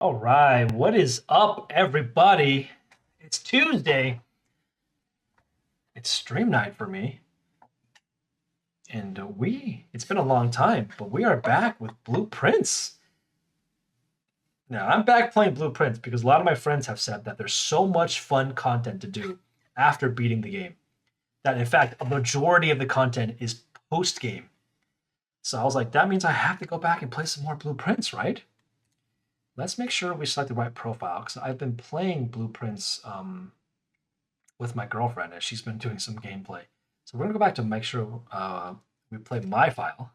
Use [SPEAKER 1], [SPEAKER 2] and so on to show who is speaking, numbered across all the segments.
[SPEAKER 1] All right, what is up, everybody? It's Tuesday. It's stream night for me, and it's been a long time, but we are back with Blueprints. Now, I'm back playing Blueprints because a lot of my friends have said that there's so much fun content to do after beating the game that, in fact, a majority of the content is post game. So I was like, that means I have to go back and play some more Blueprints, right? Let's make sure we select the right profile because I've been playing Blueprints with my girlfriend, and she's been doing some gameplay. So we're gonna go back to make sure we play my file.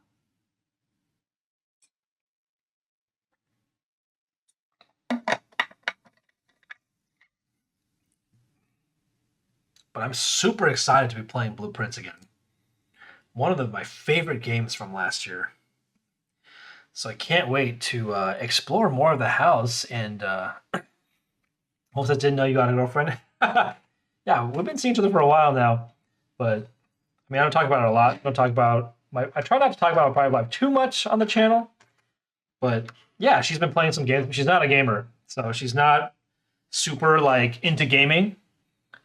[SPEAKER 1] But I'm super excited to be playing Blueprints again. One of my favorite games from last year. So I can't wait to explore more of the house. And most I didn't know you got a girlfriend. Yeah, we've been seeing each other for a while now, but I mean, I don't talk about it a lot. I don't talk about my. I try not to talk about my private life too much on the channel, but yeah, she's been playing some games. She's not a gamer, so she's not super like into gaming,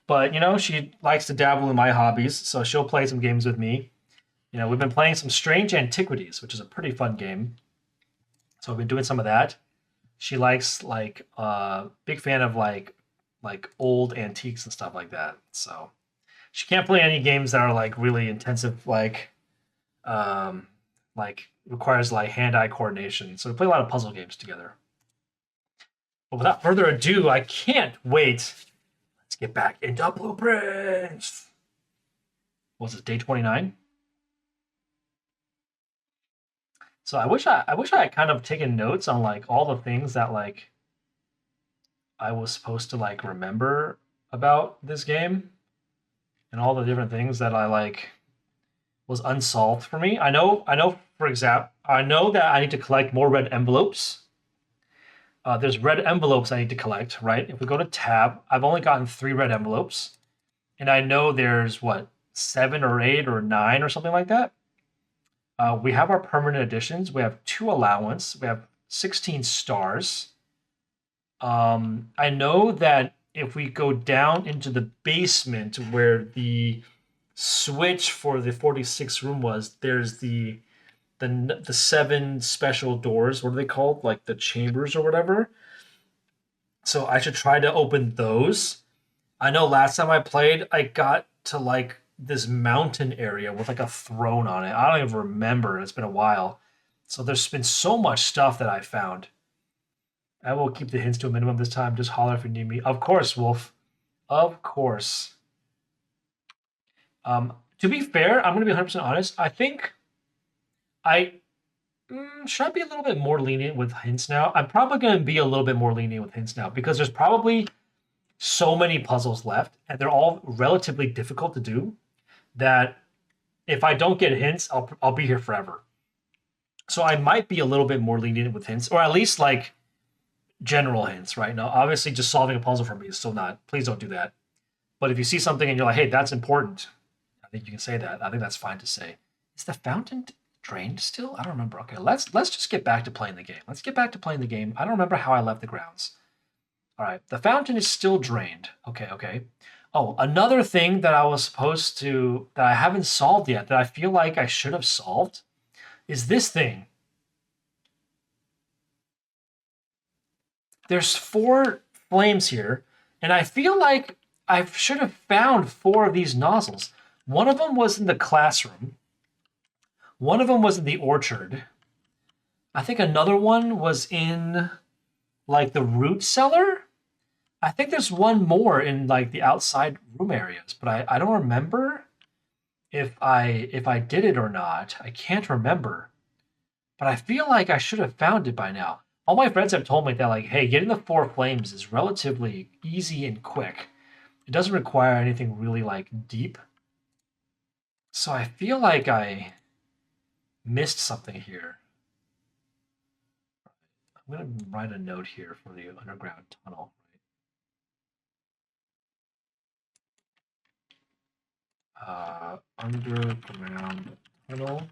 [SPEAKER 1] but she likes to dabble in my hobbies, so she'll play some games with me. We've been playing some Strange Antiquities, which is a pretty fun game. So I've been doing some of that. She likes like big fan of like old antiques and stuff like that. So she can't play any games that are like really intensive, um like requires like hand-eye coordination. So we play a lot of puzzle games together. But without further ado, I can't wait. Let's get back into Blueprints. Was it day 29? So I wish I had kind of taken notes on like all the things that like I was supposed to like remember about this game and all the different things that I like was unsolved for me. I know for example, I know that I need to collect more red envelopes. There's red envelopes I need to collect, right? If we go to tab, I've only gotten 3 red envelopes, and I know there's what 7 or 8 or 9 or something like that. We have our permanent additions. We have 2 allowance. We have 16 stars. I know that if we go down into the basement where the switch for the 46 room was, there's the 7 special doors. What are they called? Like the chambers or whatever. So I should try to open those. I know last time I played, I got to like this mountain area with like a throne on it. I don't even remember. It's been a while. So there's been so much stuff that I found. I will keep the hints to a minimum this time. Just holler if you need me. Of course, Wolf. Of course. To be fair, I'm going to be 100% honest. I think I should I be a little bit more lenient with hints now. I'm probably going to be a little bit more lenient with hints now because there's probably so many puzzles left, and they're all relatively difficult to do. That if I don't get hints, I'll be here forever. So I might be a little bit more lenient with hints, or at least like general hints. Right now, obviously, just solving a puzzle for me is still not. Please don't do that. But if you see something and you're like, "Hey, that's important," I think you can say that. I think that's fine to say. Is the fountain drained still? I don't remember. Okay, let's just get back to playing the game. Let's get back to playing the game. I don't remember how I left the grounds. All right, the fountain is still drained. Okay, okay. Oh, another thing that I was supposed to that I haven't solved yet that I feel like I should have solved is this thing. There's 4 flames here, and I feel like I should have found 4 of these nozzles. One of them was in the classroom. One of them was in the orchard. I think another one was in like the root cellar. I think there's one more in like the outside room areas, but I don't remember if I did it or not. I can't remember. But I feel like I should have found it by now. All my friends have told me that like, hey, getting the 4 flames is relatively easy and quick. It doesn't require anything really like deep. So I feel like I missed something here. I'm gonna write a note here for the underground tunnel. Underground tunnel.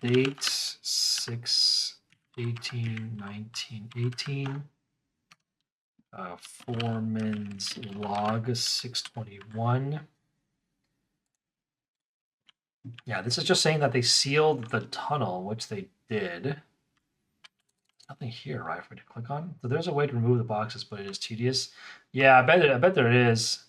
[SPEAKER 1] Date 6 18, 19, 18. Foreman's log 621. Yeah, this is just saying that they sealed the tunnel, which they did. Nothing here, right, for me to click on. So there's a way to remove the boxes, but it is tedious. Yeah, I bet there is.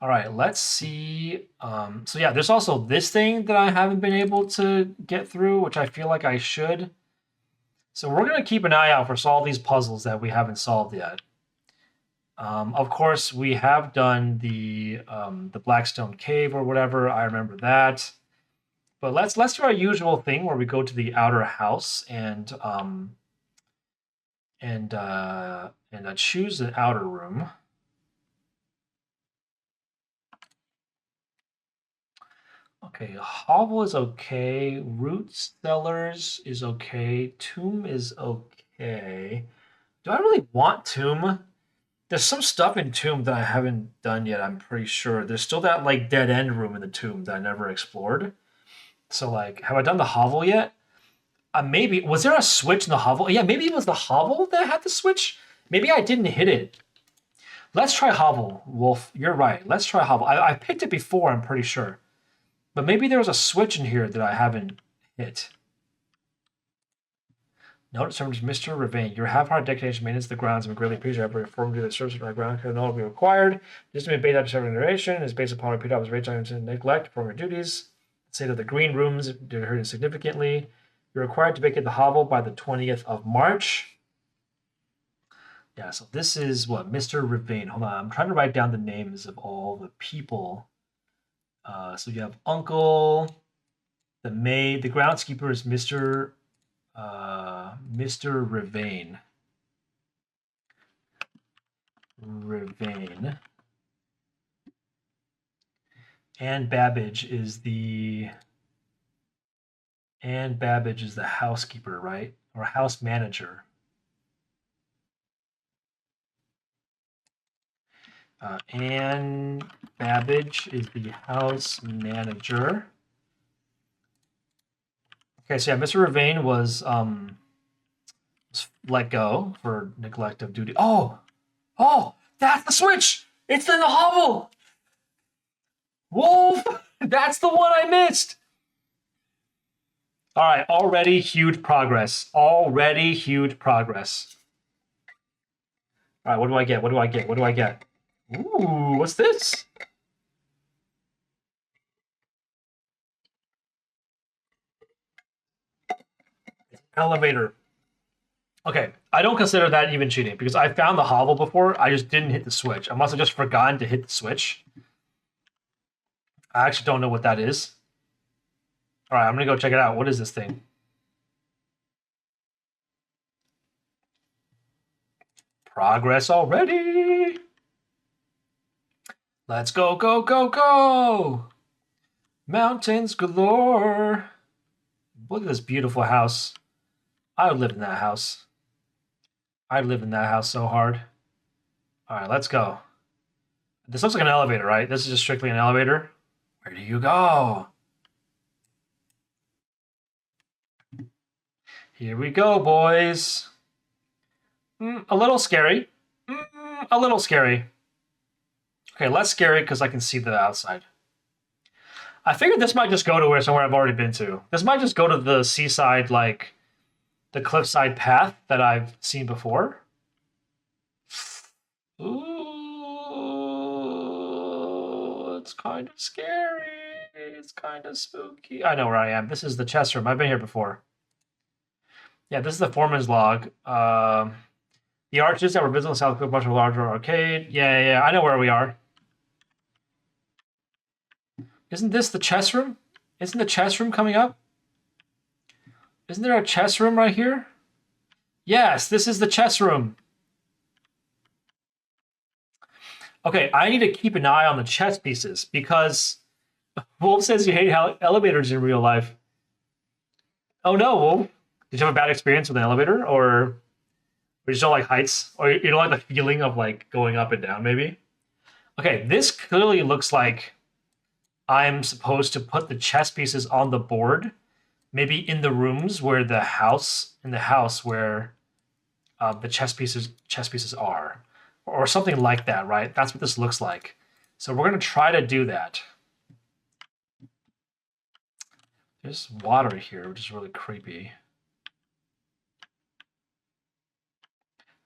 [SPEAKER 1] All right, let's see. So yeah, there's also this thing that I haven't been able to get through, which I feel like I should. So we're gonna keep an eye out for all these puzzles that we haven't solved yet. Of course, we have done the Blackstone Cave or whatever. I remember that. But let's do our usual thing where we go to the outer house and choose an outer room. Okay, hovel is okay. Root cellars is okay. Tomb is okay. Do I really want tomb? There's some stuff in tomb that I haven't done yet. I'm pretty sure there's still that like dead end room in the tomb that I never explored. So like, have I done the hovel yet? Maybe was there a switch in the hovel? Yeah, maybe it was the hovel that had the switch. Maybe I didn't hit it. Let's try hovel, Wolf. You're right. Let's try hovel. I picked it before, I'm pretty sure. But maybe there was a switch in here that I haven't hit. Note terms Mr. Ravane. Your half-hearted dedication maintenance the grounds and greatly appreciate every form to the service of my ground can no be required. This may be based on serving duration is based upon repeated observation and neglect from your duties. Say that the green rooms are hurting significantly. You're required to vacate the hovel by the 20th of March. Yeah, so this is what Mr. Ravane. Hold on, I'm trying to write down the names of all the people. So you have Uncle, the maid, the groundskeeper is Mr. Ravane. Ravane. Anne Babbage is the housekeeper, right? Or house manager. Anne Babbage is the house manager. Okay, so yeah, Mr. Ravane was let go for neglect of duty. Oh, that's the switch. It's in the hovel. Wolf, that's the one I missed. All right, already huge progress. Already huge progress. All right, what do I get? What do I get? What do I get? Ooh, what's this? Elevator. Okay, I don't consider that even cheating because I found the hovel before. I just didn't hit the switch. I must have just forgotten to hit the switch. I actually don't know what that is. All right, I'm gonna go check it out. What is this thing? Progress already. Let's go, go, go, go. Mountains galore. Look at this beautiful house. I would live in that house. I'd live in that house so hard. All right, let's go. This looks like an elevator, right? This is just strictly an elevator. Where do you go? Here we go, boys. A little scary. A little scary. Okay, less scary because I can see the outside. I figured this might just go to somewhere I've already been to. This might just go to the seaside, like the cliffside path that I've seen before. Ooh, it's kind of scary. It's kind of spooky. I know where I am. This is the chest room. I've been here before. Yeah, this is the foreman's log. The arches that were visible in South Cook, much larger arcade. Yeah, I know where we are. Isn't this the chess room? Isn't the chess room coming up? Isn't there a chess room right here? Yes, this is the chess room. Okay, I need to keep an eye on the chess pieces because Wolf says you hate elevators in real life. Oh no, Wolf. Did you have a bad experience with an elevator or you just don't like heights? Or you don't like the feeling of like going up and down maybe? Okay, this clearly looks like I'm supposed to put the chess pieces on the board maybe in the rooms where the house where the chess pieces are, or something like that, right? That's what this looks like. So we're gonna try to do that. There's water here, which is really creepy.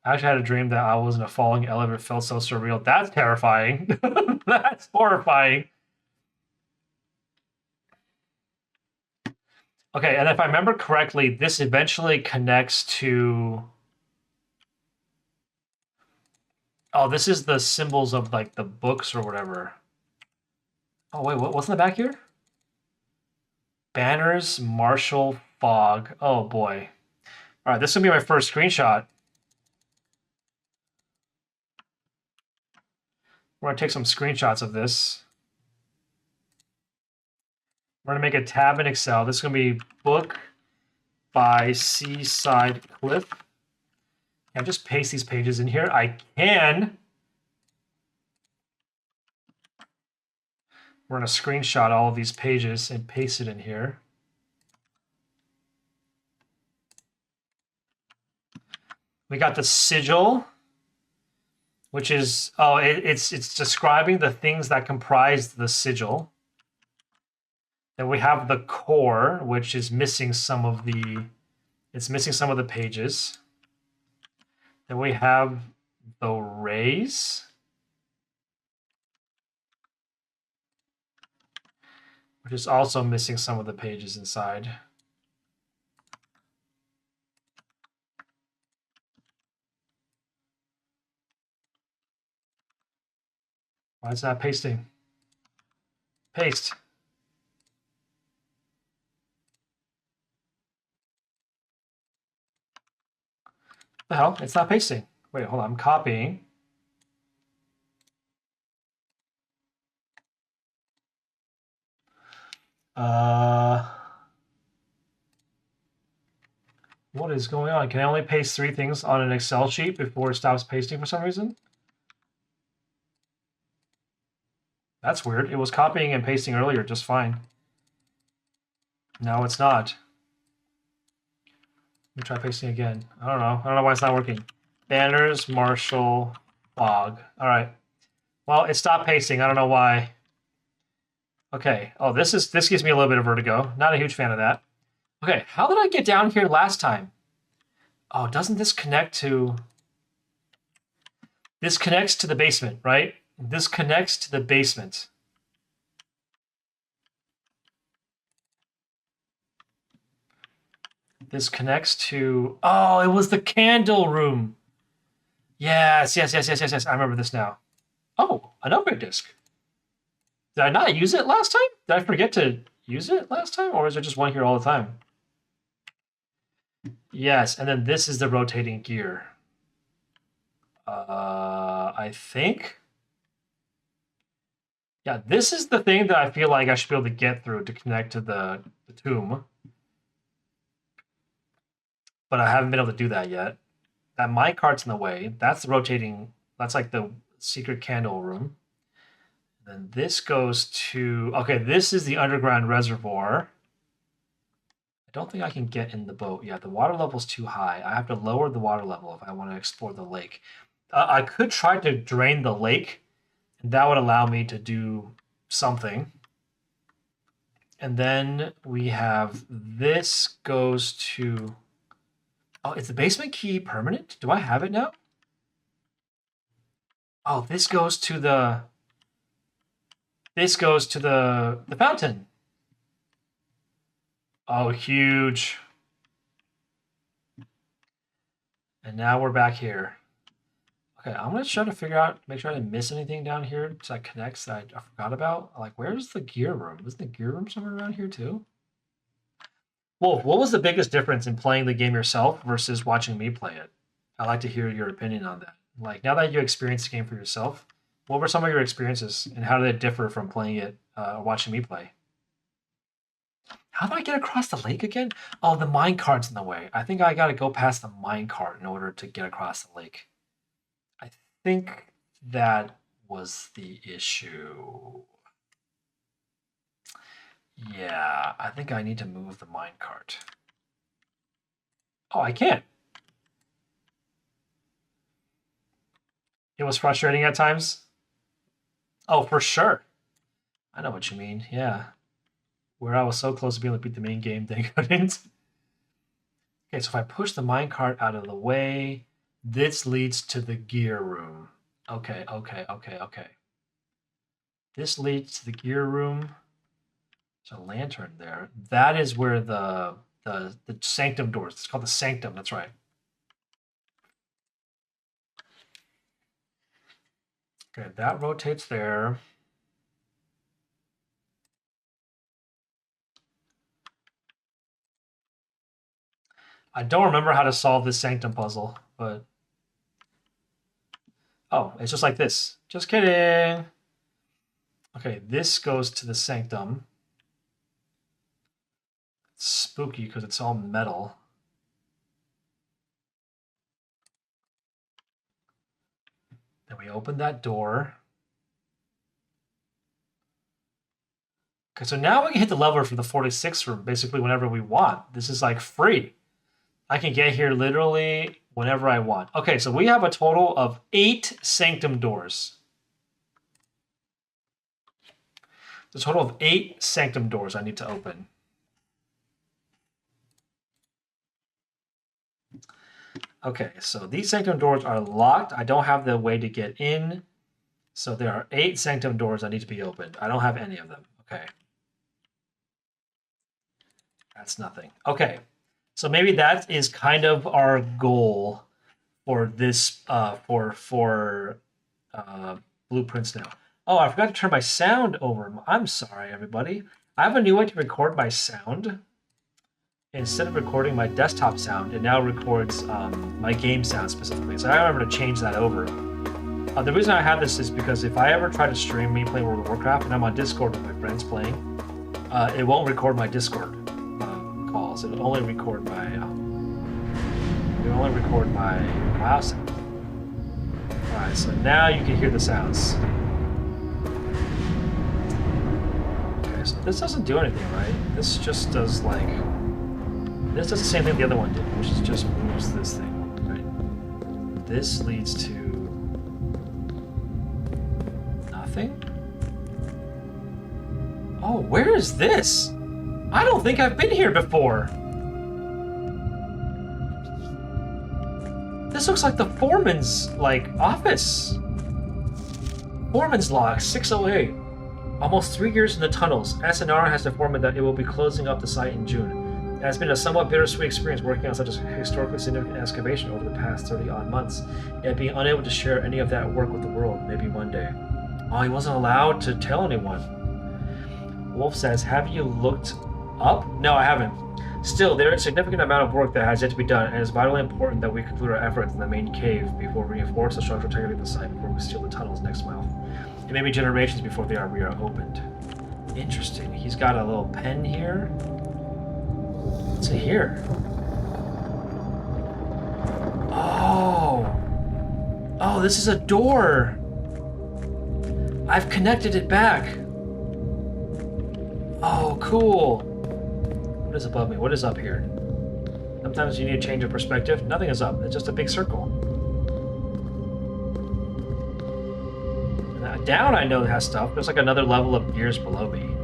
[SPEAKER 1] I actually had a dream that I was in a falling elevator. It felt so surreal. That's terrifying. That's horrifying. Okay, and if I remember correctly, this eventually connects to... Oh, this is the symbols of like the books or whatever. Oh, wait, what's in the back here? Banners, Marshall, Fog. Oh, boy. All right, this will be my first screenshot. We're going to take some screenshots of this. We're going to make a tab in Excel. This is going to be book by Seaside Cliff. And just paste these pages in here. I can. We're going to screenshot all of these pages and paste it in here. We got the sigil, which is, oh, it's describing the things that comprise the sigil. Then we have the core, which is missing some of the, it's missing some of the pages. Then we have the rays, which is also missing some of the pages inside. Why is that pasting? Paste. The hell? It's not pasting. Wait, hold on. I'm copying. What is going on? Can I only paste 3 things on an Excel sheet before it stops pasting for some reason? That's weird. It was copying and pasting earlier just fine. Now it's not. Let me try pasting again. I don't know why it's not working. Banners, Marshall, Fog. All right. Well, it stopped pasting. I don't know why. Okay. Oh, this gives me a little bit of vertigo. Not a huge fan of that. Okay. How did I get down here last time? Oh, doesn't this connect to... This connects to the basement, right? This connects to the basement. This connects to... Oh, it was the candle room. Yes. I remember this now. Oh, an upgrade disc. Did I not use it last time? Did I forget to use it last time? Or is there just one here all the time? Yes, and then this is the rotating gear. I think. Yeah, this is the thing that I feel like I should be able to get through to connect to the tomb. But I haven't been able to do that yet. That minecart's in the way. That's the rotating, that's like the secret candle room. Then this goes to, okay, this is the underground reservoir. I don't think I can get in the boat. Yeah, the water level's too high. I have to lower the water level if I want to explore the lake. I could try to drain the lake, and that would allow me to do something. And then we have this goes to... Oh, is the basement key permanent? Do I have it now? Oh, this goes to the... This goes to the fountain. Oh, huge. And now we're back here. Okay, I'm gonna try to figure out, make sure I didn't miss anything down here that connects that I forgot about. Like, where's the gear room? Isn't the gear room somewhere around here too? Wolf, what was the biggest difference in playing the game yourself versus watching me play it? I'd like to hear your opinion on that. Like, now that you experienced the game for yourself, what were some of your experiences and how did it differ from playing it or watching me play? How do I get across the lake again? Oh, the minecart's in the way. I think I gotta go past the minecart in order to get across the lake. I think that was the issue. Yeah, I think I need to move the minecart. Oh, I can't. It was frustrating at times. Oh, for sure. I know what you mean. Yeah. Where I was so close to being able to beat the main game, then I couldn't. Okay, so if I push the minecart out of the way, this leads to the gear room. Okay. This leads to the gear room. There's a lantern there. That is where the sanctum doors. It's called the sanctum. That's right. Okay, that rotates there. I don't remember how to solve this sanctum puzzle, but oh, it's just like this. Just kidding. Okay, this goes to the sanctum. It's spooky because it's all metal. Then we open that door. Okay, so now we can hit the lever for the 46 room basically whenever we want. This is like free. I can get here literally whenever I want. Okay, so we have a total of 8 sanctum doors. The total of 8 sanctum doors I need to open. Okay, so these sanctum doors are locked. I don't have the way to get in. So there are 8 sanctum doors that need to be opened. I don't have any of them. Okay. That's nothing. Okay. So maybe that is kind of our goal for this, for blueprints now. Oh, I forgot to turn my sound over. I'm sorry, everybody. I have a new way to record my sound. Instead of recording my desktop sound, it now records my game sound specifically. So I remember to change that over. The reason I have this is because if I ever try to stream me playing World of Warcraft and I'm on Discord with my friends playing, it won't record my Discord calls. It'll only record my WoW sound. All right, so now you can hear the sounds. Okay, so this doesn't do anything, right? This just does like. This does the same thing the other one did, which is just moves this thing, right? This leads to nothing. Oh, where is this? I don't think I've been here before. This looks like the foreman's office. Foreman's log 608. Almost 3 years in the tunnels. SNR has informed that it will be closing up the site in June. It has been a somewhat bittersweet experience working on such a historically significant excavation over the past 30-odd months, yet being unable to share any of that work with the world, maybe one day. Oh, he wasn't allowed to tell anyone. Wolf says, have you looked up? No, I haven't. Still, there is a significant amount of work that has yet to be done, and it's vitally important that we conclude our efforts in the main cave before we reinforce the structural integrity of the site before we seal the tunnels next month. It may be generations before they are reopened. Interesting. He's got a little pen here. What's it here? Oh. Oh, this is a door. I've connected it back. Oh, cool. What is above me? What is up here? Sometimes you need to change your perspective. Nothing is up. It's just a big circle. Down, I know it has stuff. There's like another level of gears below me.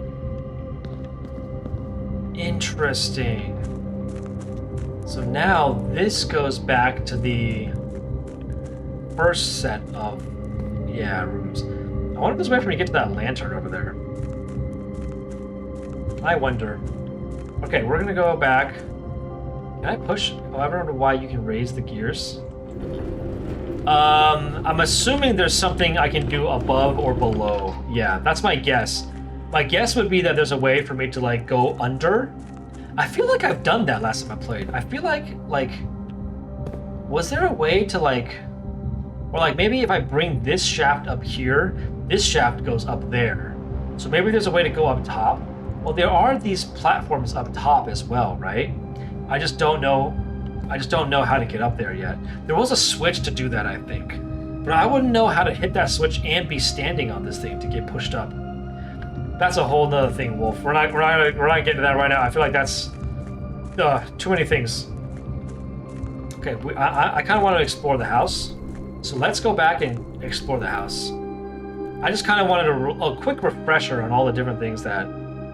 [SPEAKER 1] Interesting. So now this goes back to the first set of rooms. I wonder if there's a way for me to get to that lantern over there. I wonder. Okay, we're gonna go back. Can I push? Oh, I don't know why you can raise the gears. I'm assuming there's something I can do above or below. Yeah, that's my guess. My guess would be that there's a way for me to go under. I feel like I've done that last time I played. I feel like was there a way to or maybe if I bring this shaft up here, this shaft goes up there. So maybe there's a way to go up top. Well, there are these platforms up top as well, right? I just don't know how to get up there yet. There was a switch to do that, I think. But I wouldn't know how to hit that switch and be standing on this thing to get pushed up. That's a whole nother thing, Wolf. We're not getting to that right now. I feel like that's too many things. Okay, I kind of want to explore the house, so let's go back and explore the house. I just kind of wanted a quick refresher on all the different things that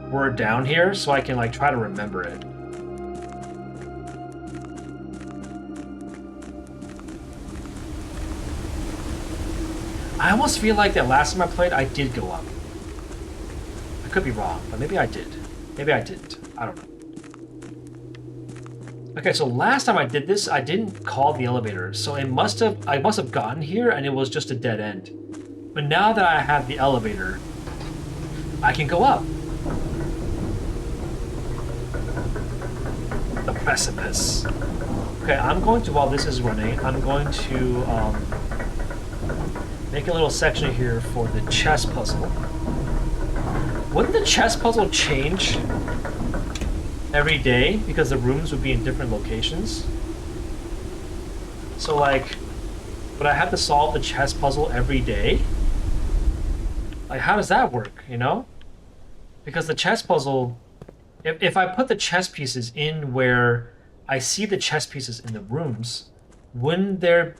[SPEAKER 1] were down here, so I can like try to remember it. I almost feel like that last time I played, I did go up. I could be wrong, but maybe I did. Maybe I didn't. I don't know. Okay, so last time I did this, I didn't call the elevator, so I must have gotten here and it was just a dead end. But now that I have the elevator, I can go up. The precipice. Okay, I'm going to, while this is running, I'm going to make a little section here for the chess puzzle. Wouldn't the chess puzzle change every day because the rooms would be in different locations? So like, would I have to solve the chess puzzle every day? Like, how does that work, you know? Because the chess puzzle, if I put the chess pieces in where I see the chess pieces in the rooms, wouldn't they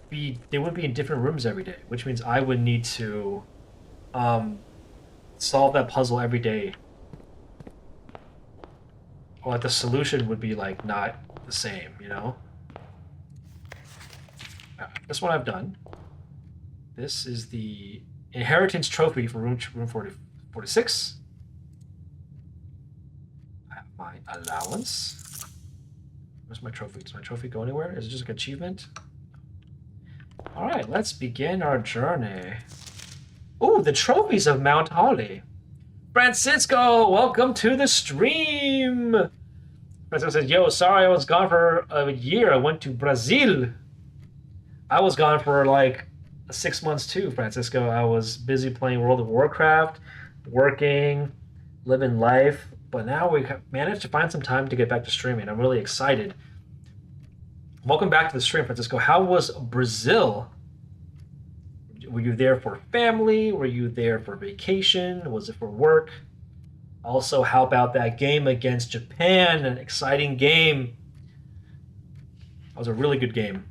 [SPEAKER 1] would be in different rooms every day, which means I would need to solve that puzzle every day. Or like the solution would be like not the same, you know? This one I've done. This is the inheritance trophy for room 46. I have my allowance. Where's my trophy? Does my trophy go anywhere? Is it just like achievement? All right, let's begin our journey. Ooh, the trophies of Mount Holly. Francisco, welcome to the stream. Francisco says, yo, sorry I was gone for a year. I went to Brazil. I was gone for like 6 months too, Francisco. I was busy playing World of Warcraft, working, living life. But now we managed to find some time to get back to streaming. I'm really excited. Welcome back to the stream, Francisco. How was Brazil? Were you there for family? Were you there for vacation? Was it for work? Also, how about that game against Japan? An exciting game. That was a really good game.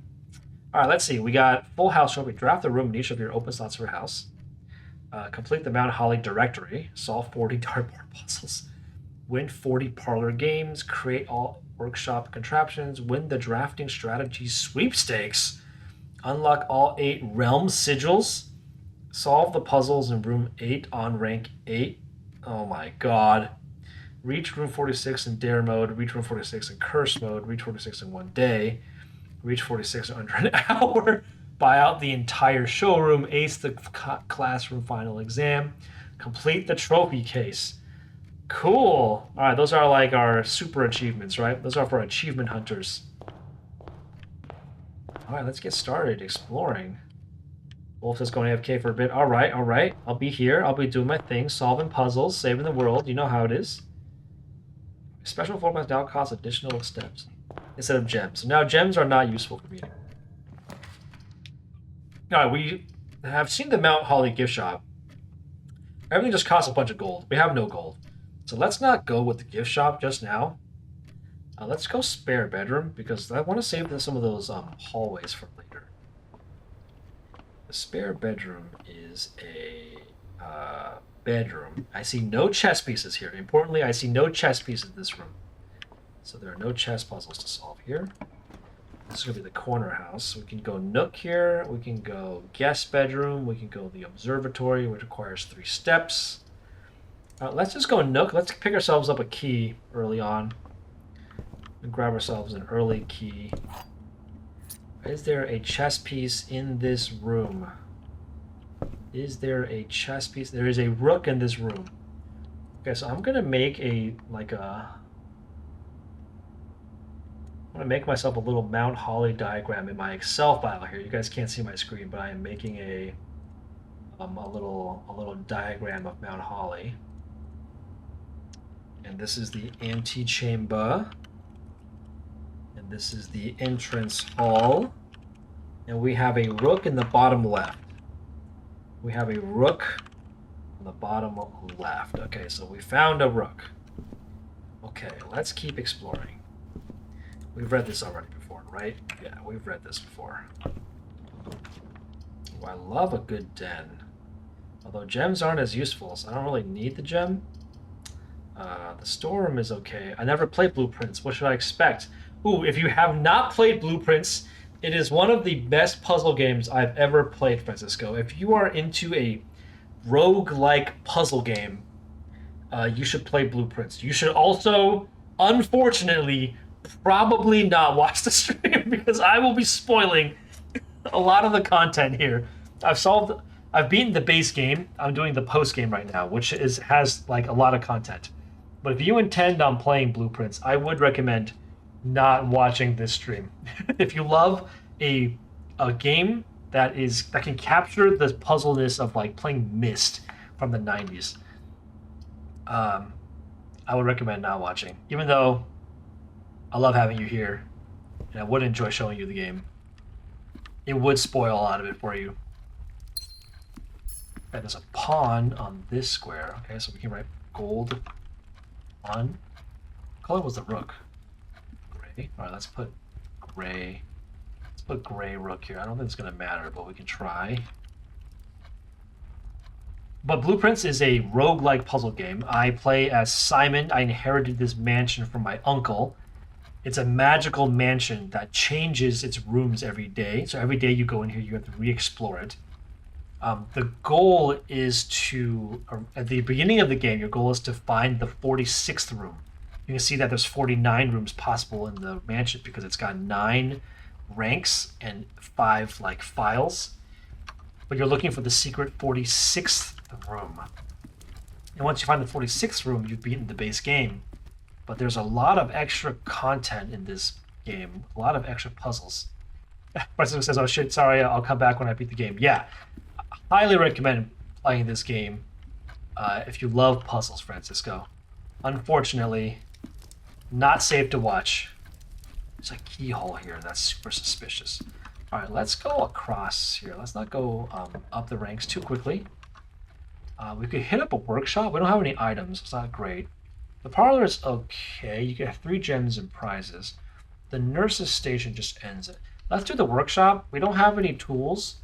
[SPEAKER 1] All right, let's see. We got full house trophy. Draft the room in each of your open slots of your house. Complete the Mount Holly directory. Solve 40 dartboard puzzles. Win 40 parlor games. Create all workshop contraptions. Win the drafting strategy sweepstakes. Unlock all 8 realm sigils. Solve the puzzles in room 8 on rank 8. Oh my god. Reach room 46 in dare mode. Reach room 46 in curse mode. Reach 46 in 1 day. Reach 46 in under an hour. Buy out the entire showroom. Ace the classroom final exam. Complete the trophy case. Cool. All right, those are like our super achievements, right? Those are for achievement hunters. All right, let's get started exploring. Wolf is going AFK for a bit. All right. I'll be here. I'll be doing my thing, solving puzzles, saving the world. You know how it is. Special formats now cost additional steps instead of gems. Now, gems are not useful for me. All right, we have seen the Mount Holly gift shop. Everything just costs a bunch of gold. We have no gold. So let's not go with the gift shop just now. Let's go spare bedroom, because I want to save some of those hallways for later. The spare bedroom is a bedroom. I see no chess pieces here. Importantly, I see no chess pieces in this room. So there are no chess puzzles to solve here. This is going to be the corner house. We can go nook here. We can go guest bedroom. We can go the observatory, which requires 3 steps. Let's just go nook. Let's pick ourselves up a key early on. And grab ourselves an early key. Is there a chess piece in this room? Is there a chess piece? There is a rook in this room. Okay, so I'm gonna make I'm gonna make myself a little Mount Holly diagram in my Excel file here. You guys can't see my screen, but I am making a little diagram of Mount Holly. And this is the antechamber. And this is the entrance hall. And we have a rook in the bottom left. We have a rook On the bottom left. Okay, so we found a rook. Okay, let's keep exploring. We've read this already before, right? Yeah, we've read this before. Oh, I love a good den. Although gems aren't as useful, so I don't really need the gem. The storm is okay. I never played Blueprints. What should I expect? Ooh, if you have not played Blueprints, it is one of the best puzzle games I've ever played, Francisco. If you are into a rogue-like puzzle game, you should play Blueprints. You should also, unfortunately, probably not watch the stream because I will be spoiling a lot of the content here. I've beaten the base game. I'm doing the post game right now, which has like a lot of content. But if you intend on playing Blueprints, I would recommend not watching this stream. If you love a game that can capture the puzzleness of like playing Myst from the 90s, I would recommend not watching. Even though I love having you here, and I would enjoy showing you the game, it would spoil a lot of it for you. Okay, there's a pawn on this square. Okay, so we can write gold on. What color was the rook? Gray. All right, let's put gray. Let's put gray rook here. I don't think it's gonna matter, but we can try. But Blueprints is a roguelike puzzle game. I play as Simon. I inherited this mansion from my uncle. It's a magical mansion that changes its rooms every day. So every day you go in here, you have to re-explore it. The goal is to, at the beginning of the game, your goal is to find the 46th room. You can see that there's 49 rooms possible in the mansion because it's got 9 ranks and 5 like files. But you're looking for the secret 46th room. And once you find the 46th room, you've beaten the base game. But there's a lot of extra content in this game, a lot of extra puzzles. Francisco says, oh shit, sorry, I'll come back when I beat the game. Yeah, I highly recommend playing this game if you love puzzles, Francisco. Unfortunately, not safe to watch. There's a keyhole here that's super suspicious. All right, let's go across here. Let's not go up the ranks too quickly. We could hit up a workshop. We don't have any items. It's not great. The parlor is okay. You get 3 gems and prizes. The nurse's station just ends it. Let's do the workshop. We don't have any tools,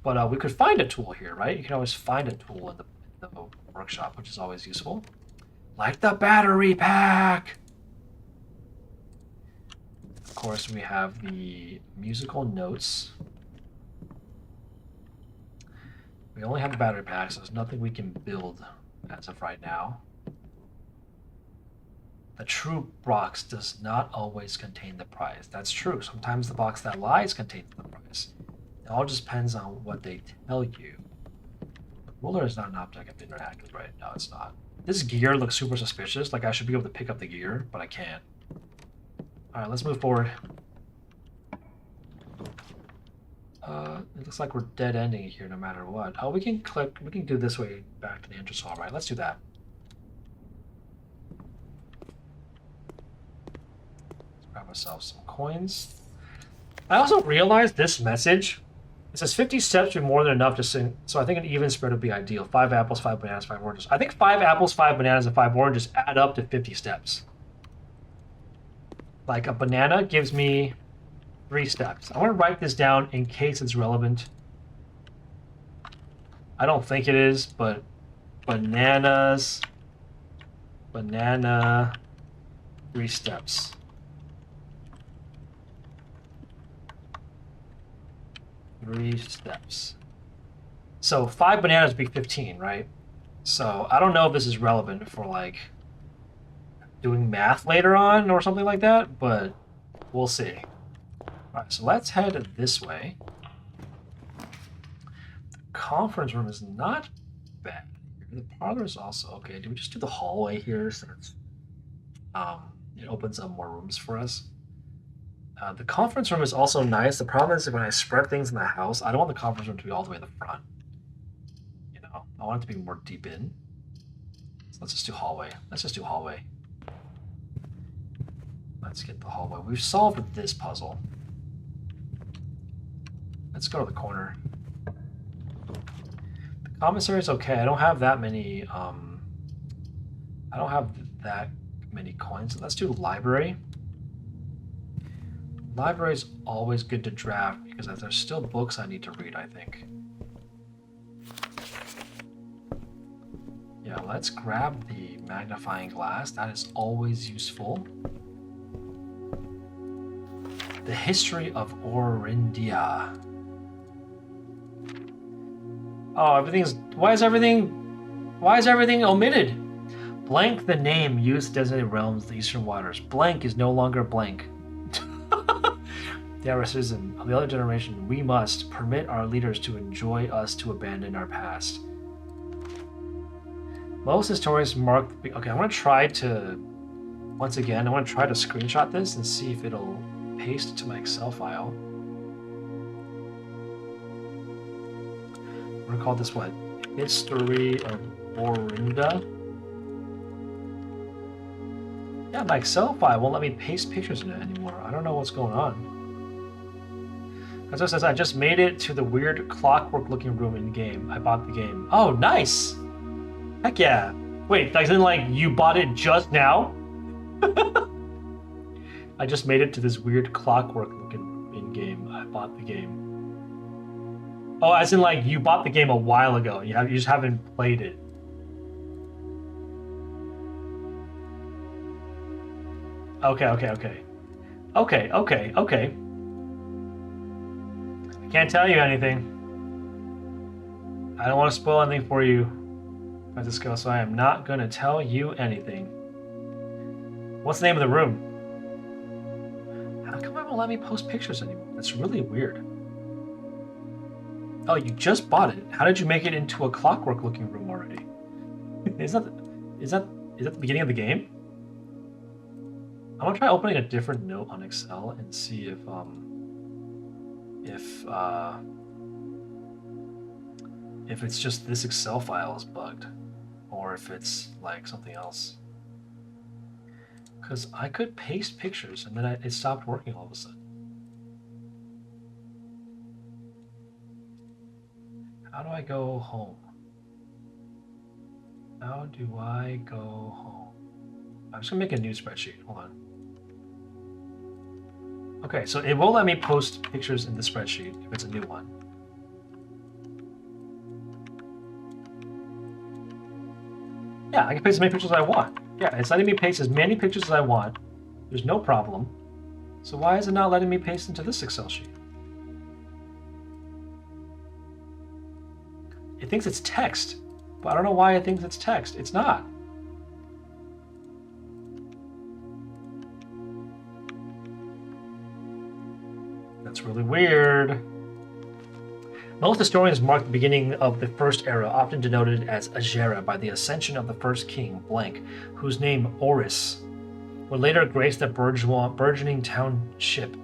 [SPEAKER 1] but we could find a tool here, right? You can always find a tool in the workshop, which is always useful. Like the battery pack! Of course, we have the musical notes. We only have the battery pack, so there's nothing we can build as of right now. The true box does not always contain the prize. That's true. Sometimes the box that lies contains the prize. It all just depends on what they tell you. The ruler is not an object I've been interacted with, right? No, it's not. This gear looks super suspicious. Like I should be able to pick up the gear, but I can't. All right, let's move forward. It looks like we're dead ending here no matter what. Oh, we can do this way back to the entrance hall, right? Let's do that. Let's grab ourselves some coins. I also realized this message. It says 50 steps would be more than enough to sing. So I think an even spread would be ideal. 5 apples, 5 bananas, 5 oranges. I think 5 apples, 5 bananas, and 5 oranges add up to 50 steps. Like a banana gives me 3 steps. I want to write this down in case it's relevant. I don't think it is, but banana, 3 steps. Three steps. So 5 bananas would be 15, right? So I don't know if this is relevant for like doing math later on or something like that, but we'll see. All right, so let's head this way. The conference room is not bad. The parlor is also okay. Do we just do the hallway here so it opens up more rooms for us? The conference room is also nice. The problem is when I spread things in the house, I don't want the conference room to be all the way in the front. You know, I want it to be more deep in. So let's just do hallway. Let's just do hallway. Let's get the hallway. We've solved this puzzle. Let's go to the corner. The Commissary is okay. I don't have that many. I don't have that many coins. Let's do library. Library is always good to draft because there's still books I need to read, I think. Yeah, let's grab the magnifying glass. That is always useful. The history of Orindia. Oh, everything's... Why is everything omitted? Blank the name used to designate realms of the Eastern Waters. Blank is no longer blank. The citizen of the other generation, we must permit our leaders to enjoy us to abandon our past. Most historians mark... Okay, I want to try to... Once again, I want to try to screenshot this and see if it'll paste to my Excel file. We're going to call this what? History of Orinda. Yeah, my Excel file won't let me paste pictures in it anymore. I don't know what's going on. As it says, I just made it to the weird clockwork-looking room in game. I bought the game. Oh, nice! Heck yeah! Wait, as in like you bought it just now? I just made it to this weird clockwork-looking in game. I bought the game. Oh, as in like you bought the game a while ago. You just haven't played it. Okay. I can't tell you anything. I don't want to spoil anything for you, Francisco, so I am not going to tell you anything. What's the name of the room? How come it won't let me post pictures anymore? That's really weird. Oh, you just bought it. How did you make it into a clockwork-looking room already? Is that the beginning of the game? I'm gonna try opening a different note on Excel and see if it's just this Excel file is bugged, or if it's like something else. Because I could paste pictures and then it stopped working all of a sudden. How do I go home? How do I go home? I'm just gonna make a new spreadsheet. Hold on. Okay, so it will let me post pictures in the spreadsheet if it's a new one. Yeah, I can paste as many pictures as I want. Yeah, it's letting me paste as many pictures as I want. There's no problem. So why is it not letting me paste into this Excel sheet? It thinks it's text, but I don't know why it thinks it's text. It's not. That's really weird. Most historians mark the beginning of the First Era, often denoted as Agera, by the ascension of the first king, Blank, whose name, Oris, would later grace the burgeoning township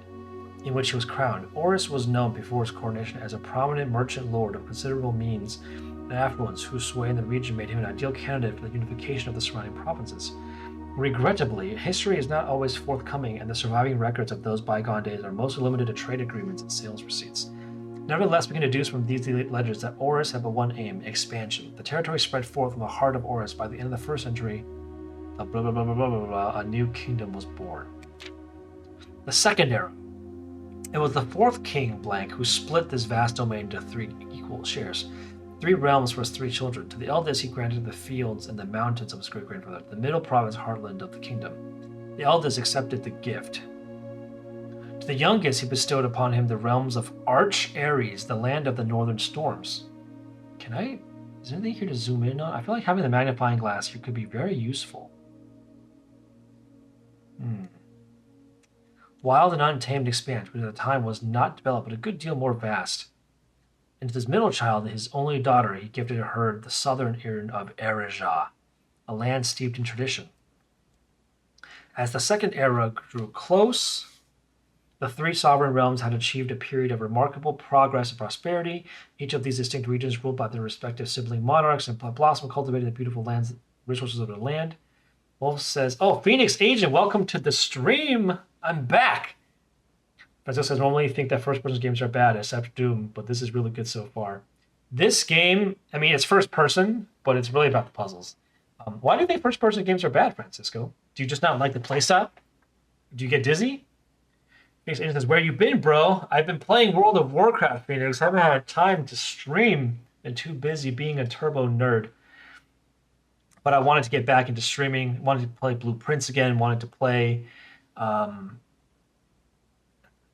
[SPEAKER 1] in which he was crowned. Oris was known before his coronation as a prominent merchant lord of considerable means and affluence, whose sway in the region made him an ideal candidate for the unification of the surrounding provinces. Regrettably, history is not always forthcoming, and the surviving records of those bygone days are mostly limited to trade agreements and sales receipts. Nevertheless, we can deduce from these legends that Oris had but one aim: expansion. The territory spread forth from the heart of Oris. By the end of the first century, a new kingdom was born. The Second Era. It was the fourth king, Blank, who split this vast domain into 3 equal shares. 3 realms for his 3 children. To the eldest, he granted the fields and the mountains of his great-grandfather, the middle province heartland of the kingdom. The eldest accepted the gift. To the youngest, he bestowed upon him the realms of Arch Ares, the land of the northern storms. Is there anything here to zoom in on? I feel like having the magnifying glass here could be very useful. Wild and untamed expanse, which at the time was not developed, but a good deal more vast. And to his middle child, his only daughter, he gifted her the southern ear of Ereja, a land steeped in tradition. As the Second Era drew close, the 3 sovereign realms had achieved a period of remarkable progress and prosperity. Each of these distinct regions, ruled by their respective sibling monarchs, and blossomed, cultivating the beautiful lands, resources of the land. Wolf says, "Oh, Phoenix Agent, welcome to the stream. I'm back." Francisco says, "Normally you think that first-person games are bad, except Doom, but this is really good so far." This game, I mean, it's first person, but it's really about the puzzles. Why do you think first person games are bad, Francisco? Do you just not like the playstyle? Do you get dizzy? Phoenix says, "Where you been, bro? I've been playing World of Warcraft, Phoenix. Haven't had time to stream. Been too busy being a turbo nerd. But I wanted to get back into streaming. Wanted to play Blueprints again. Wanted to play. Um,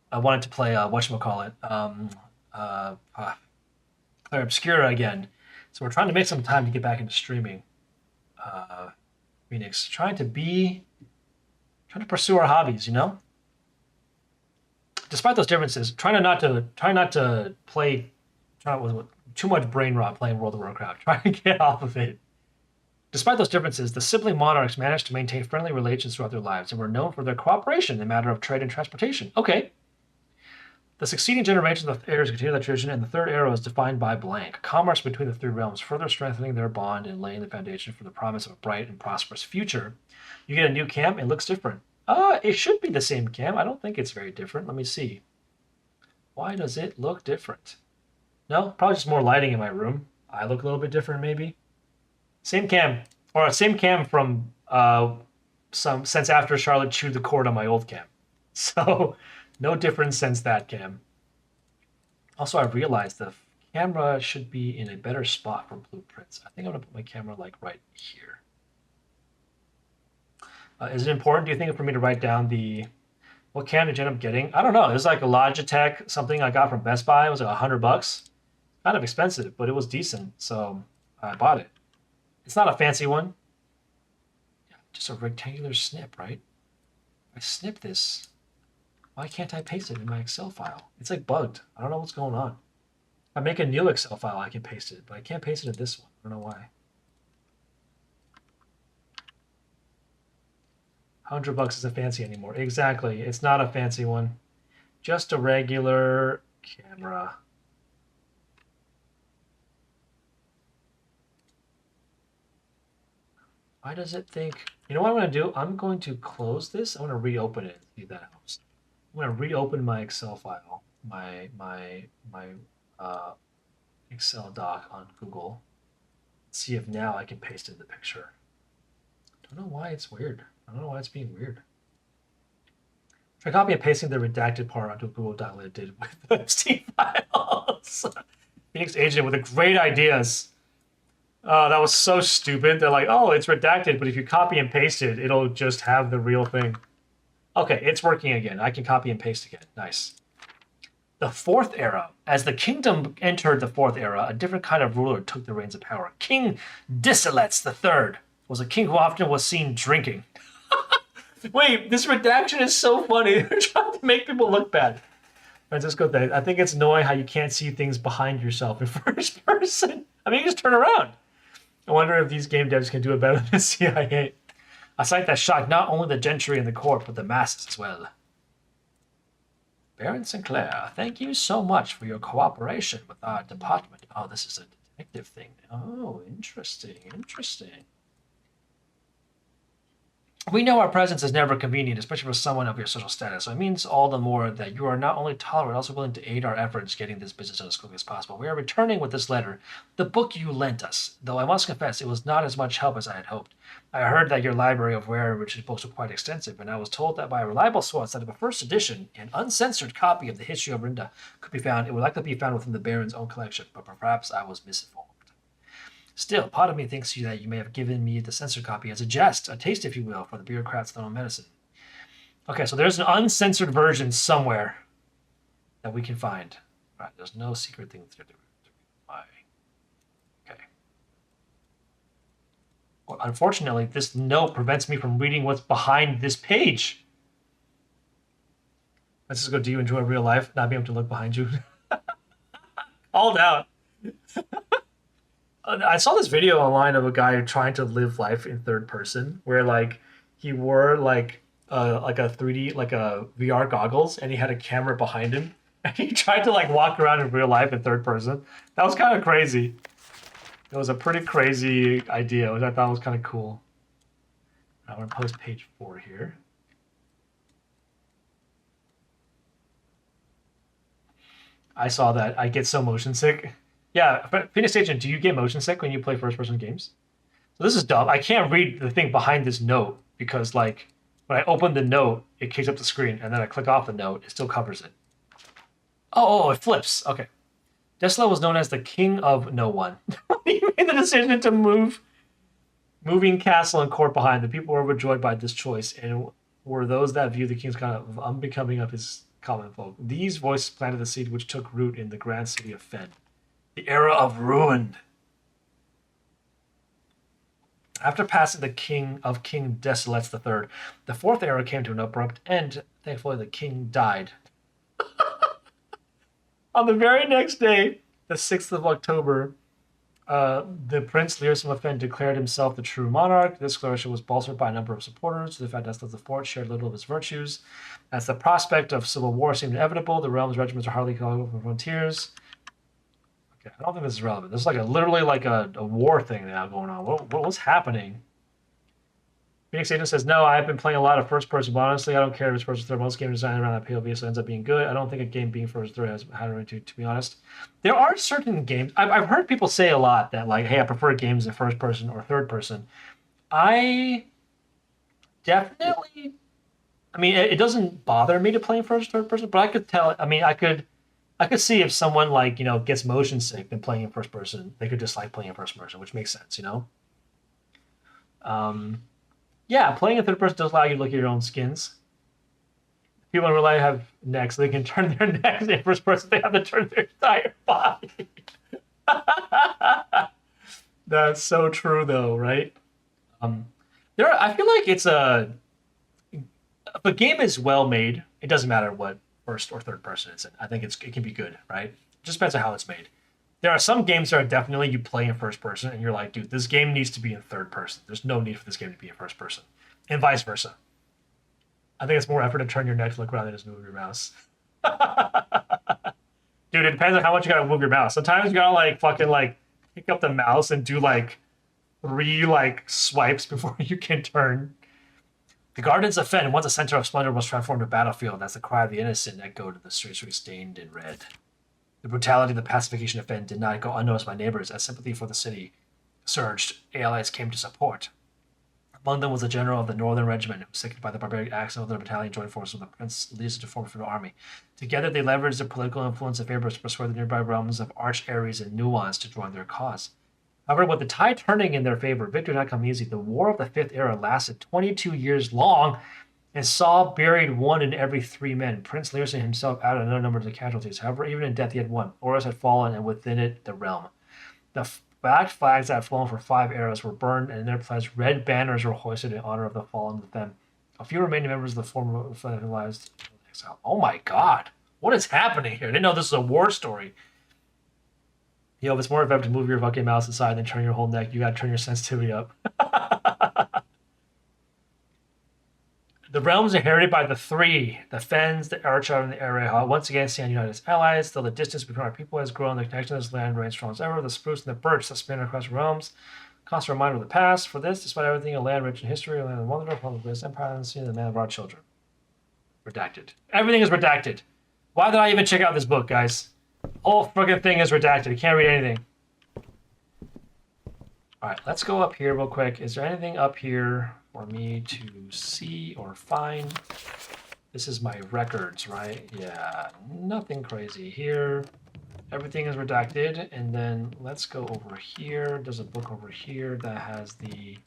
[SPEAKER 1] I wanted to play whatchamacallit. Clair Obscura again. So we're trying to make some time to get back into streaming. Uh, Phoenix, trying to pursue our hobbies, you know. Despite those differences, try not to play with too much brain rot playing World of Warcraft. Try to get off of it. Despite those differences, the sibling monarchs managed to maintain friendly relations throughout their lives and were known for their cooperation in the matter of trade and transportation. Okay. The succeeding generations of heirs continue that tradition, and the third era is defined by blank. Commerce between the three realms, further strengthening their bond and laying the foundation for the promise of a bright and prosperous future. You get a new camp, it looks different. It should be the same camp. I don't think it's very different. Let me see. Why does it look different? No, probably just more lighting in my room. I look a little bit different, maybe. Same cam, or same cam from since after Charlotte chewed the cord on my old cam. So no difference since that cam. Also, I realized the camera should be in a better spot for blueprints. I think I'm gonna put my camera like right here. Is it important, do you think, for me to write down what cam did you end up getting? I don't know. It was like a Logitech, something I got from Best Buy. It was like $100. Kind of expensive, but it was decent, so I bought it. It's not a fancy one. Yeah, just a rectangular snip, right? If I snip this, why can't I paste it in my Excel file? It's like bugged. I don't know what's going on. If I make a new Excel file, I can paste it, but I can't paste it in this one. I don't know why. $100 isn't fancy anymore. Exactly. It's not a fancy one. Just a regular camera. Why does it think? You know what I'm going to do? I'm going to close this. I'm going to reopen it and see if that helps. I'm going to reopen my Excel file, my Excel doc on Google. See if now I can paste in the picture. I don't know why it's weird. I don't know why it's being weird. Try copying and pasting the redacted part onto a Google Doc like I did with the Steam files. Phoenix agent with the great ideas. That was so stupid. They're like, oh, it's redacted, but if you copy and paste it, it'll just have the real thing. Okay, it's working again. I can copy and paste again. Nice. The fourth era. As the kingdom entered the fourth era, a different kind of ruler took the reins of power. King Disselets III was a king who often was seen drinking. Wait, this redaction is so funny. They're trying to make people look bad. Francisco, I think it's annoying how you can't see things behind yourself in first person. I mean, you just turn around. I wonder if these game devs can do it better than the CIA. A sight that shocked not only the gentry and the court, but the masses as well. Baron Sinclair, thank you so much for your cooperation with our department. Oh, this is a detective thing. Oh, interesting, interesting. We know our presence is never convenient, especially for someone of your social status, so it means all the more that you are not only tolerant, but also willing to aid our efforts getting this business done as quickly as possible. We are returning with this letter, the book you lent us, though I must confess it was not as much help as I had hoped. I heard that your library of rare and rich books were quite extensive, and I was told that by a reliable source that if a first edition, an uncensored copy of the history of Rinda could be found, it would likely be found within the Baron's own collection, but perhaps I was misinformed. Still, part of me thinks that you may have given me the censored copy as a jest, a taste, if you will, for the bureaucrats' own medicine. Okay, so there's an uncensored version somewhere that we can find. Right, there's no secret thing to do. Okay. Well, unfortunately, this note prevents me from reading what's behind this page. Let's just go, do you enjoy real life? Not being able to look behind you. Called out. I saw this video online of a guy trying to live life in third person, where like he wore like a 3D like a VR goggles, and he had a camera behind him, and he tried to like walk around in real life in third person. That was kind of crazy. It was a pretty crazy idea, which I thought was kind of cool. I'm gonna post page 4 here. I saw that. I get so motion sick. Yeah, but Phoenix Agent, do you get motion sick when you play first-person games? So this is dumb. I can't read the thing behind this note because, like, when I open the note, it kicks up the screen, and then I click off the note, it still covers it. Oh, it flips. Okay. Desla was known as the King of No One. He made the decision to moving castle and court behind. The people were overjoyed by this choice, and were those that viewed the king's kind of unbecoming of his common folk. These voices planted the seed which took root in the grand city of Fen. The era of ruin. After passing the king of King Desolates III, the fourth era came to an abrupt end. Thankfully, the king died. On the very next day, the 6th of October, the Prince Learson of Fen declared himself the true monarch. This declaration was bolstered by a number of supporters. The fact that the fort shared little of his virtues. As the prospect of civil war seemed inevitable, the realm's regiments are hardly calling from frontiers. Okay, I don't think this is relevant. This is like literally like a war thing now going on. What's happening? Phoenix Agent says, no, I've been playing a lot of first person, but honestly, I don't care if it's first or third. Most game design around that POV so ends up being good. I don't think a game being first or third has had a to be honest. There are certain games, I've heard people say a lot that, like, hey, I prefer games in first person or third person. I definitely, I mean, it doesn't bother me to play in first or third person, but I could tell, I mean, I could see if someone, like, gets motion sick and playing in first person, they could dislike playing in first person, which makes sense, Yeah, playing in third person does allow you to look at your own skins. People in real life have necks, so they can turn their necks in first person. They have to turn their entire body. That's so true, though, right? I feel like it's if a game is well made, it doesn't matter what first or third person it's in. I think it can be good, right? It just depends on how it's made. There are some games that are definitely you play in first person and you're like, dude, this game needs to be in third person. There's no need for this game to be in first person, and vice versa. I think it's more effort to turn your neck to look around than just move your mouse. Dude, it depends on how much you gotta move your mouse. Sometimes you gotta like fucking like pick up the mouse and do like 3 like swipes before you can turn. The gardens of Fen, once a center of splendor, was transformed to a battlefield as the cry of the innocent echoed in the streets stained in red. The brutality of the pacification of Fen did not go unnoticed by neighbors as sympathy for the city surged. Allies came to support. Among them was a general of the Northern Regiment who was sickened by the barbaric acts of the battalion joined forces with the Prince Lisa to form a federal army. Together they leveraged their political influence and favor to persuade the nearby realms of Arch Ares and Nuance to join their cause. However, with the tide turning in their favor, victory did not come easy. The War of the Fifth Era lasted 22 years long and saw buried 1 in every 3 men. Prince Learson himself added another number to the casualties. However, even in death he had won. Oros had fallen, and within it, the realm. The black flags that had flown for 5 eras were burned, and in their place, red banners were hoisted in honor of the fallen with them. A few remaining members of the former lives exile. Oh my god. What is happening here? I didn't know this was a war story. Yo, if it's more effective to move your fucking mouse aside than turn your whole neck, you gotta turn your sensitivity up. The realms inherited by the 3, the Fens, the Archer, and the Areha, once again stand united as allies. Though the distance between our people has grown, the connection to this land remains strong as ever. The spruce and the birch that span across the realms constant reminder of the past. For this, despite everything, a land rich in history, a land of wonder, full of greatest empire, and the man of our children. Redacted. Everything is redacted. Why did I even check out this book, guys? Whole fucking thing is redacted. I can't read anything. Alright, let's go up here real quick. Is there anything up here for me to see or find? This is my records, right? Yeah, nothing crazy here. Everything is redacted. And then let's go over here. There's a book over here that has the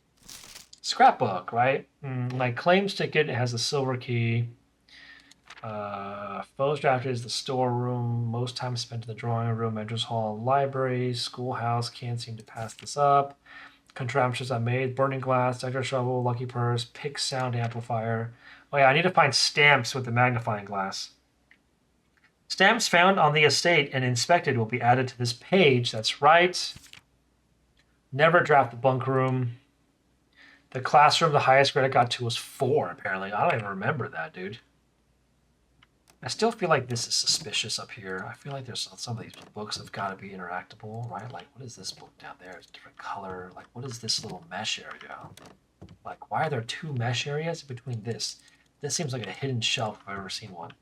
[SPEAKER 1] scrapbook, right? My claims ticket has the silver key. Foes drafted is the storeroom. Most time spent in the drawing room, entrance hall, library, schoolhouse. Can't seem to pass this up. Contraptions I made: burning glass, extra shovel, lucky purse, pick sound amplifier. Oh yeah, I need to find stamps with the magnifying glass. Stamps found on the estate and inspected will be added to this page. That's right. Never draft the bunk room. The classroom, the highest grade I got to was 4, apparently. I don't even remember that, dude. I still feel like this is suspicious up here. I feel like there's some of these books have got to be interactable, right? Like, what is this book down there? It's a different color. Like, what is this little mesh area? Like, why are there 2 mesh areas between this? This seems like a hidden shelf if I've ever seen one.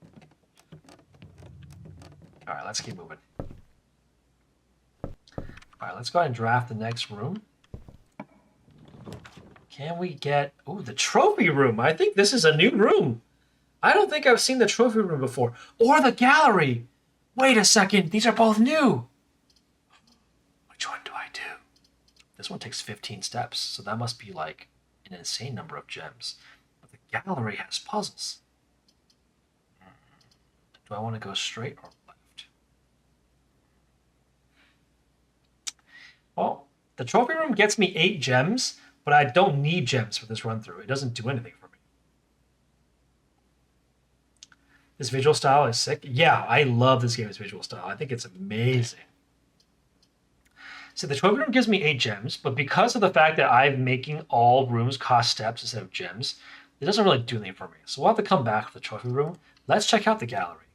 [SPEAKER 1] All right, let's keep moving. All right, let's go ahead and draft the next room. Can we get... Oh, the trophy room. I think this is a new room. I don't think I've seen the trophy room before. Or the gallery. Wait a second. These are both new. Which one do I do? This one takes 15 steps, so that must be like an insane number of gems. But the gallery has puzzles. Do I want to go straight or left? Well, the trophy room gets me 8 gems, but I don't need gems for this run through. It doesn't do anything for me. This visual style is sick. Yeah, I love this game's visual style. I think it's amazing. So the trophy room gives me 8 gems, but because of the fact that I'm making all rooms cost steps instead of gems, it doesn't really do anything for me. So we'll have to come back to the trophy room. Let's check out the gallery.